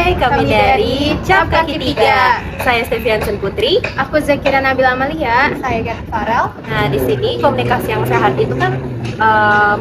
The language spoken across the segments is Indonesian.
Hai, kami dari Cap Kaki Tiga. Saya Steviansen Putri. Aku Zakira Nabila Amalia. Saya Gat Farel. Nah, di sini komunikasi yang sehat itu kan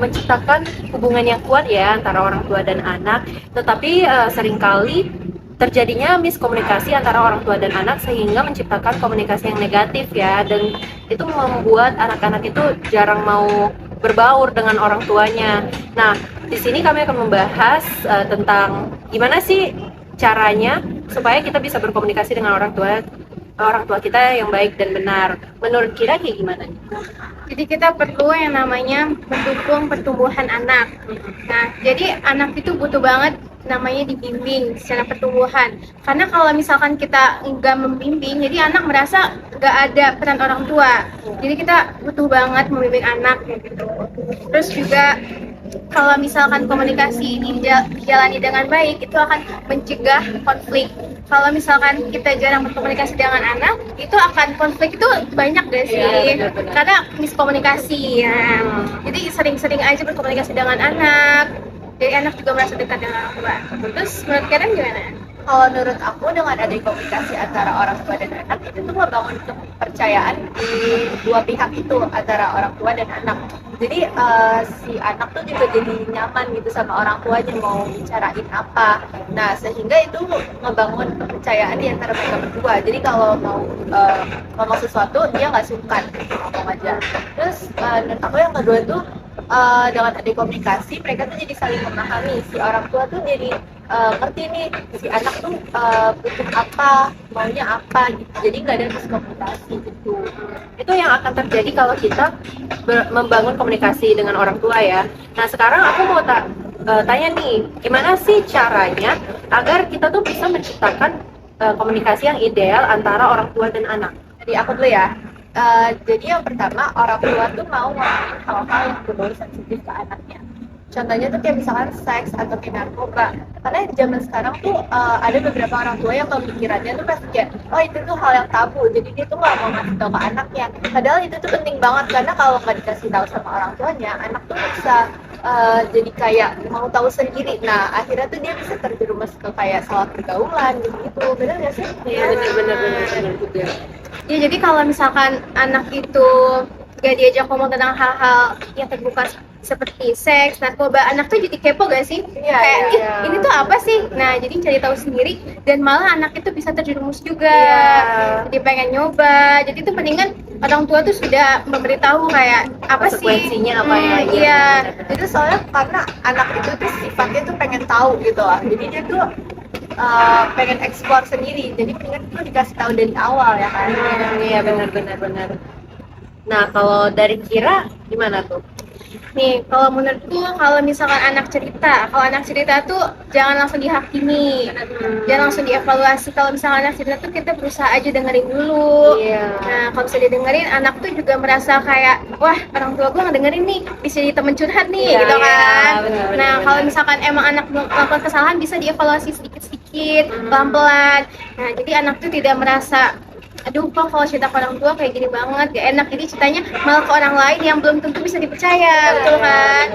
menciptakan hubungan yang kuat ya antara orang tua dan anak. Tetapi seringkali terjadinya miskomunikasi antara orang tua dan anak sehingga menciptakan komunikasi yang negatif ya, dan itu membuat anak-anak itu jarang mau berbaur dengan orang tuanya. Nah, di sini kami akan membahas tentang gimana sih caranya supaya kita bisa berkomunikasi dengan orang tua kita yang baik dan benar. Menurut Kira kayak gimana? Jadi kita perlu yang namanya mendukung pertumbuhan anak. Nah, jadi anak itu butuh banget namanya dibimbing secara pertumbuhan. Karena kalau misalkan kita nggak membimbing, jadi anak merasa nggak ada peran orang tua. Jadi kita butuh banget membimbing anak gitu. Terus juga kalau misalkan komunikasi ini dijalani dengan baik, itu akan mencegah konflik. Kalau misalkan kita jarang berkomunikasi dengan anak, itu akan konflik itu banyak deh sih, ya, benar. karena miskomunikasi ya. Jadi sering-sering aja berkomunikasi dengan anak, jadi anak juga merasa dekat dengan orang tua. Terus menurut kalian gimana? Kalau menurut aku, dengan adanya komunikasi antara orang tua dan anak, itu tuh membangun kepercayaan di dua pihak itu, antara orang tua dan anak. Jadi si anak tuh juga jadi nyaman gitu sama orang tuanya mau bicarain apa. Nah, sehingga itu ngebangun kepercayaan di antara mereka berdua. Jadi kalau mau ngomong sesuatu, dia nggak sungkan ngomong aja. Terus menurut aku yang kedua tuh, dengan ada komunikasi, mereka tuh jadi saling memahami. Si orang tua tuh jadi ngerti nih si anak tuh butuh apa, maunya apa gitu. Jadi nggak ada miskomunikasi gitu. Itu yang akan terjadi kalau kita membangun komunikasi dengan orang tua ya. Nah, sekarang aku mau tanya nih, gimana sih caranya agar kita tuh bisa menciptakan komunikasi yang ideal antara orang tua dan anak? Jadi aku dulu ya. Jadi yang pertama, orang tua tuh mau ngomongin hal-hal yang berbau sensitif ke anaknya. Contohnya tuh kayak misalkan seks atau kayak narkoba. Karena di zaman sekarang tuh ada beberapa orang tua yang pemikirannya tuh pasti kayak, oh itu tuh hal yang tabu, jadi dia tuh nggak mau ngasih tahu ke anaknya. Padahal itu tuh penting banget, karena kalau nggak dikasih tahu sama orang tuanya, anak tuh bisa jadi kayak mau tahu sendiri. Nah, akhirnya tuh dia bisa terjerumus ke kayak salah pergaulan gitu. Bener nggak sih? Iya, benar juga. Ya, jadi kalau misalkan anak itu gak diajak ngomong tentang hal-hal yang terbuka seperti seks, narkoba, anak tuh jadi kepo gak sih? Iya, Kayak, iya. ini tuh apa sih? Nah, jadi cari tahu sendiri, dan malah anak itu bisa terjerumus juga. Iya. Jadi pengen nyoba. Jadi itu mendingan orang tua tuh sudah memberitahu kayak apa sih Konsekuensinya apa ya? Iya. Itu soalnya karena anak itu tuh sifatnya tuh pengen tahu gitu lah. Jadi dia tuh pengen eksplor sendiri. Jadi mendingan tuh dikasih tahu dari awal ya kan. Iya, benar. Nah, kalau dari Kira gimana tuh? Nih, kalau menurutku, kalau misalkan anak cerita tuh jangan langsung dihakimi, jangan langsung dievaluasi. Kalau misalkan anak cerita tuh kita berusaha aja dengerin dulu. Iya. Nah, kalau bisa didengerin, anak tuh juga merasa kayak, wah, orang tua gue ngedengerin nih, bisa jadi temen curhat nih, Iya, gitu kan. benar. Nah, kalau misalkan emang anak melakukan kesalahan, bisa dievaluasi sedikit-sedikit, pelan-pelan. Nah, jadi anak tuh tidak merasa, aduh kok kalau cerita ke orang tua kayak gini banget, gak enak, jadi ceritanya malah ke orang lain yang belum tentu bisa dipercaya, betul kan?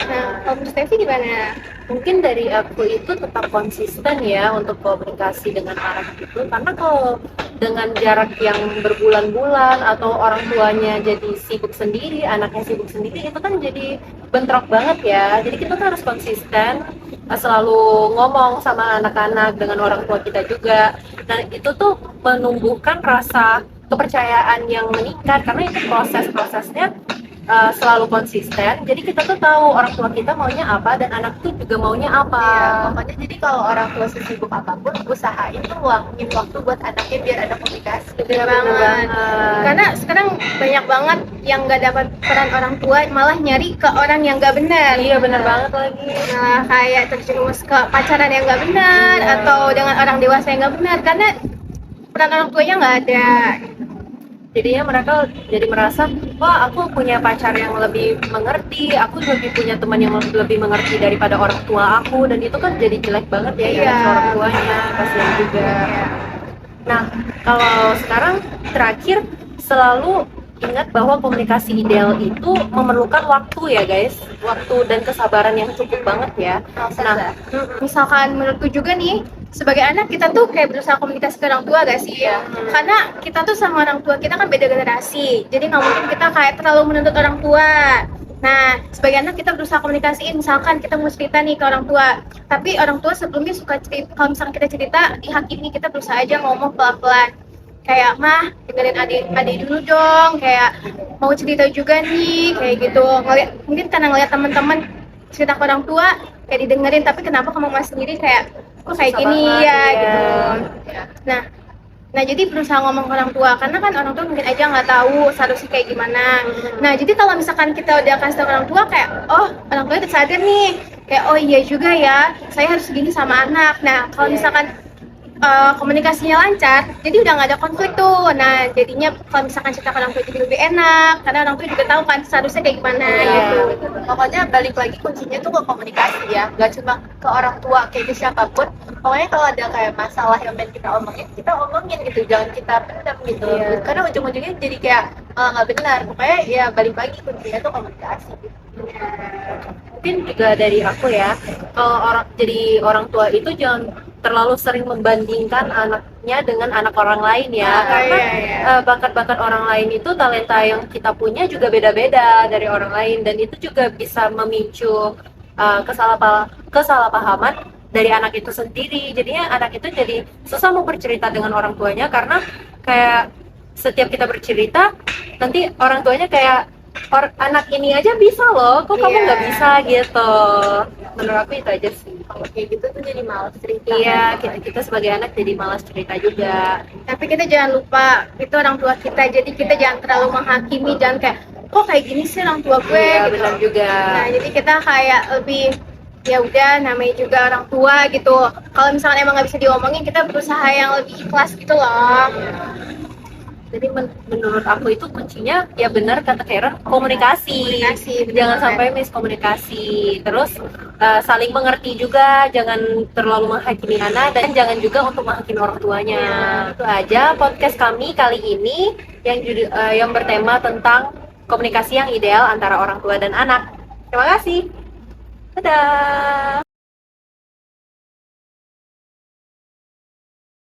Nah, kalau menurut Stevi gimana? Mungkin dari aku itu tetap konsisten ya untuk komunikasi dengan anak itu, karena kalau dengan jarak yang berbulan-bulan atau orang tuanya jadi sibuk sendiri, anaknya sibuk sendiri, itu kan jadi bentrok banget ya. Jadi kita tuh harus konsisten, selalu ngomong sama anak-anak, dengan orang tua kita juga. Dan itu tuh menumbuhkan rasa kepercayaan yang meningkat, karena itu prosesnya selalu konsisten. Jadi kita tuh tahu orang tua kita maunya apa dan anak tuh juga maunya apa. Iya, pokoknya jadi kalau orang tua sesibuk apapun, usahain tuh luangin waktu buat anaknya biar ada komunikasi. Bener banget. Karena sekarang banyak banget yang gak dapat peran orang tua, malah nyari ke orang yang gak benar. Iya, benar banget lagi. Nah, kayak terjerumus ke pacaran yang gak benar, atau dengan orang dewasa yang gak benar, karena peran orang tuanya gak ada. Jadinya mereka jadi merasa, wah aku punya pacar yang lebih mengerti, aku lebih punya teman yang lebih mengerti daripada orang tua aku, dan itu kan jadi jelek banget ya Iya. ke orang tuanya, kasihan juga. Nah, kalau sekarang terakhir, selalu ingat bahwa komunikasi ideal itu memerlukan waktu ya guys, waktu dan kesabaran yang cukup banget ya. Nah, Misalkan menurutku juga nih, sebagai anak kita tuh kayak berusaha komunikasi ke orang tua gak sih? Karena kita tuh sama orang tua kita kan beda generasi, jadi nggak mungkin kita kayak terlalu menuntut orang tua. Nah, sebagai anak kita berusaha komunikasiin, misalkan kita mau cerita nih ke orang tua, tapi orang tua sebelumnya suka cerita, kalau misalkan kita cerita dihakimi, kita berusaha aja ngomong pelan-pelan. Kayak, mah dengerin adik dulu dong, kayak mau cerita juga nih, kayak gitu. Mungkin karena ngeliat teman-teman cerita ke orang tua, kayak didengerin, tapi kenapa kamu mas sendiri kayak, kok kayak Susah gini banget, ya, iya. gitu. Nah, jadi berusaha ngomong ke orang tua, karena kan orang tua mungkin aja nggak tahu seharusnya kayak gimana. Nah, jadi kalau misalkan kita udah kasih tahu orang tua kayak, oh orang tua udah sadar nih, kayak oh iya juga ya, saya harus gini sama anak. Nah, kalau misalkan komunikasinya lancar, jadi udah nggak ada konflik tuh. Nah, jadinya kalau misalkan cerita ke orang tua jadi lebih enak, karena orang tua juga tahu kan seharusnya kayak gimana gitu. Pokoknya balik lagi kuncinya tuh ke komunikasi ya, nggak cuma ke orang tua, kayak ke siapapun. Pokoknya kalau ada kayak masalah yang pengen kita omongin gitu, jangan kita pendam gitu. Karena ujung-ujungnya jadi kayak nggak benar. Pokoknya ya balik lagi kuncinya tuh komunikasi. Mungkin juga dari aku ya, kalau jadi orang tua itu jangan terlalu sering membandingkan anaknya dengan anak orang lain ya, karena bakat-bakat orang lain itu, talenta yang kita punya juga beda-beda dari orang lain, dan itu juga bisa memicu kesalahpahaman dari anak itu sendiri. Jadinya anak itu jadi susah mau bercerita dengan orang tuanya, karena kayak setiap kita bercerita nanti orang tuanya kayak anak ini aja bisa loh, kok kamu nggak bisa gitu. Menurut aku itu aja sih. Kalau kayak gitu tuh jadi malas cerita. Iya, kita sebagai anak jadi malas cerita juga. Tapi kita jangan lupa itu orang tua kita, jadi kita jangan terlalu menghakimi, jangan kayak kok kayak gini sih orang tua gue. Iya, gitu. benar juga. Nah, jadi kita kayak lebih ya udah, namanya juga orang tua gitu. Kalau misalkan emang nggak bisa diomongin, kita berusaha yang lebih ikhlas gitu loh. Jadi menurut aku itu kuncinya ya benar kata Karen, komunikasi. Jangan sampai miskomunikasi. Terus saling mengerti juga, jangan terlalu menghakimi anak, dan jangan juga untuk menghakimi orang tuanya. Itu aja podcast kami kali ini yang bertema tentang komunikasi yang ideal antara orang tua dan anak. Terima kasih. Dadah.